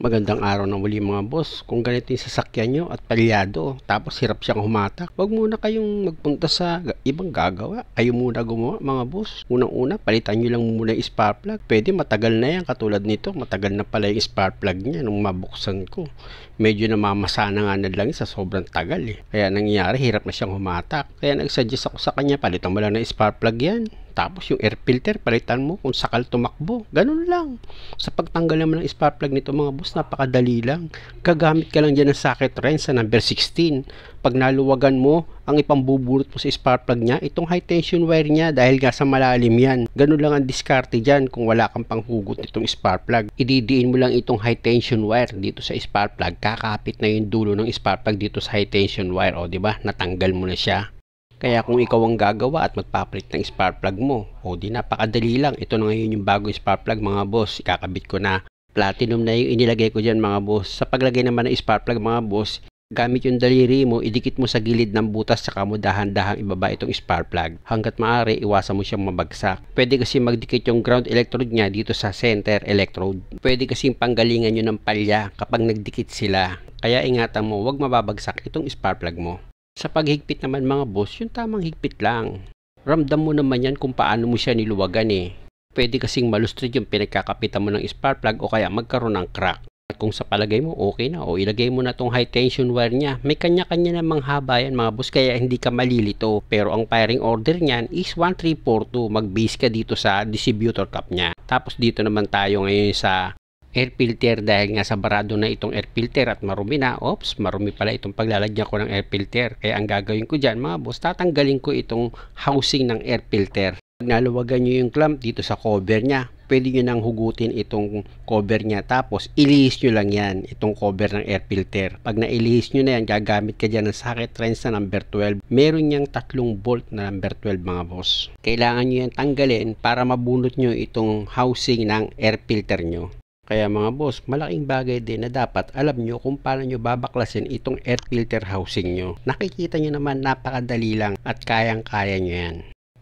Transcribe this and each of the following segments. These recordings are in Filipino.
Magandang araw na muli mga boss. Kung ganito yung sasakyan nyo at palyado, tapos hirap siyang humatak, wag muna kayong magpunta sa ibang gagawa. Kayo muna gumawa mga boss. Unang-una, palitan nyo lang muna yung spark plug. Pwede matagal na yan, katulad nito. Matagal na pala yung spark plug niya nung mabuksan ko. Medyo namamasana nga na lang sa sobrang tagal eh. Kaya nangyayari, hirap na siyang humatak. Kaya nagsuggest ako sa kanya, palitan mo lang ng spark plug yan. Tapos yung air filter, palitan mo kung sakal tumakbo. Ganun lang. Sa pagtanggal naman ng spark plug nito mga boss, napakadali lang. Gagamit ka lang dyan ng socket wrench sa number 16. Pag naluwagan mo, ang ipambubulot mo sa spark plug niya, itong high tension wire niya dahil nga sa malalim yan. Ganun lang ang diskarte dyan kung wala kang panghugot nitong spark plug. Ididiin mo lang itong high tension wire dito sa spark plug. Kakapit na yung dulo ng spark plug dito sa high tension wire. O diba? Natanggal mo na siya. Kaya kung ikaw ang gagawa at magpapalit ng spark plug mo, o di napakadali lang. Ito na ngayon yung bagong spark plug mga boss. Ikakabit ko na. Platinum na yung inilagay ko dyan mga boss. Sa paglagay naman ng spark plug mga boss, gamit yung daliri mo, idikit mo sa gilid ng butas saka mo dahan-dahang ibaba itong spark plug. Hanggat maaari, iwasan mo siyang mabagsak. Pwede kasi magdikit yung ground electrode niya dito sa center electrode. Pwede kasing panggalingan nyo ng palya kapag nagdikit sila. Kaya ingatan mo, huwag mababagsak itong spark plug mo. Sa paghigpit naman mga boss, yung tamang higpit lang. Ramdam mo naman yan kung paano mo siya niluwagan eh. Pwede kasing malustrid yung pinagkakapitan mo ng spark plug o kaya magkaroon ng crack. At kung sa palagay mo okay na o ilagay mo na tong high tension wire niya, may kanya-kanya namang haba yan mga boss kaya hindi ka malilito. Pero ang firing order niyan is 1342. Mag-base ka dito sa distributor cap niya. Tapos dito naman tayo ngayon sa air filter dahil nga sa barado na itong air filter at marumi na. Oops, marumi pala itong paglalagyan ko ng air filter. Kaya ang gagawin ko dyan mga boss, tatanggalin ko itong housing ng air filter. Pag naluwagan nyo yung clamp dito sa cover nya, pwede nyo nang hugutin itong cover nya. Tapos ilihis nyo lang yan, itong cover ng air filter. Pag nailihis nyo na yan, gagamit ka dyan ng socket wrench na number 12. Meron niyang 3 bolt na number 12 mga boss. Kailangan nyo yan tanggalin para mabunot nyo itong housing ng air filter nyo. Kaya mga boss, malaking bagay din na dapat alam nyo kung paano nyo babaklasin itong air filter housing nyo. Nakikita nyo naman napakadali lang at kayang-kaya nyo yan.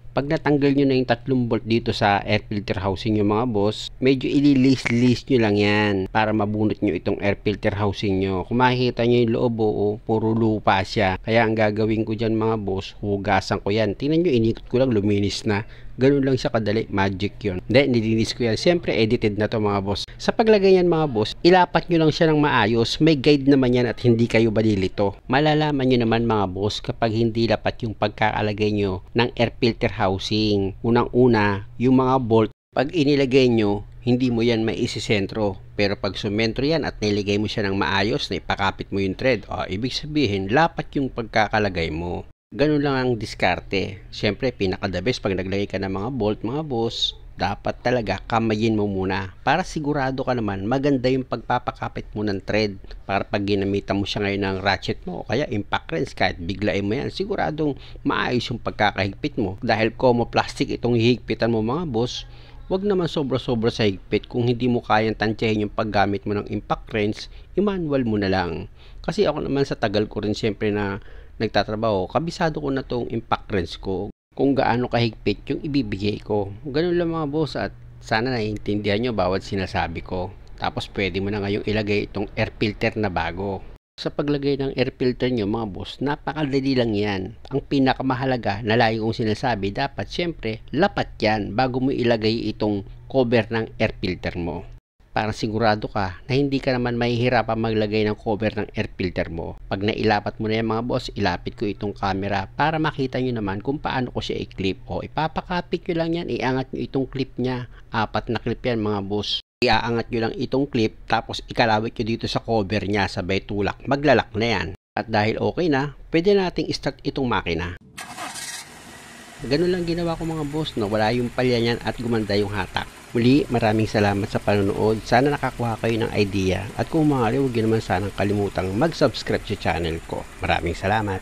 Pag natanggal nyo na yung 3 bolt dito sa air filter housing nyo mga boss, medyo ililis-lis nyo lang yan para mabunot nyo itong air filter housing nyo. Kung makikita nyo yung loob puro lupa siya. Kaya ang gagawin ko dyan mga boss, hugasan ko yan. Tingnan nyo, inikot ko lang, luminis na. Ganun lang siya kadali, magic yun. Then, nilinis ko yan. Siyempre, edited na to mga boss. Sa paglagay yan mga boss, ilapat nyo lang siya ng maayos. May guide naman yan at hindi kayo balilito. Malalaman nyo naman mga boss kapag hindi lapat yung pagkakalagay nyo ng air filter housing. Unang-una, yung mga bolt, pag inilagay nyo, hindi mo yan maisisentro. Pero pag sumentro yan at niligay mo siya ng maayos na ipakapit mo yung thread, ibig sabihin, lapat yung pagkakalagay mo. Ganun lang ang diskarte. Siyempre, pinaka-the best pag naglagay ka ng mga bolt, mga boss, dapat talaga kamayin mo muna para sigurado ka naman maganda yung pagpapakapit mo ng thread para pag ginamitan mo siya ngayon ng ratchet mo o kaya impact wrench kahit biglain mo yan, siguradong maayos yung pagkakahigpit mo. Dahil como plastic itong hihigpitan mo mga boss, wag naman sobra-sobra sa higpit. Kung hindi mo kayang tansyahin yung paggamit mo ng impact wrench, i-manual mo na lang. Kasi ako naman sa tagal ko rin siyempre na nagtatrabaho, kabisado ko na tong impact wrench ko kung gaano kahigpit yung ibibigay ko. Ganun lang mga boss at sana naiintindihan nyo bawat sinasabi ko. Tapos pwede mo na ngayong ilagay itong air filter na bago. Sa paglagay ng air filter nyo mga boss, napakadali lang yan. Ang pinakamahalaga na lagi kong sinasabi, dapat syempre lapat yan bago mo ilagay itong cover ng air filter mo. Para sigurado ka na hindi ka naman mahihirapan maglagay ng cover ng air filter mo. Pag nailapat mo na yan mga boss, ilapit ko itong camera para makita nyo naman kung paano ko siya i-clip. O ipapakapit nyo lang yan, iangat nyo itong clip nya. 4 na clip yan mga boss. Iaangat nyo lang itong clip tapos ikalawit nyo dito sa cover nya sabay tulak. Maglalak na yan. At dahil okay na, pwede nating start itong makina. Ganun lang ginawa ko mga boss na wala yung palya niyan at gumanda yung hatak. Muli, maraming salamat sa panonood. Sana nakakuha kayo ng idea. At kung maaari, huwag nyo naman sanang kalimutang mag-subscribe sa channel ko. Maraming salamat.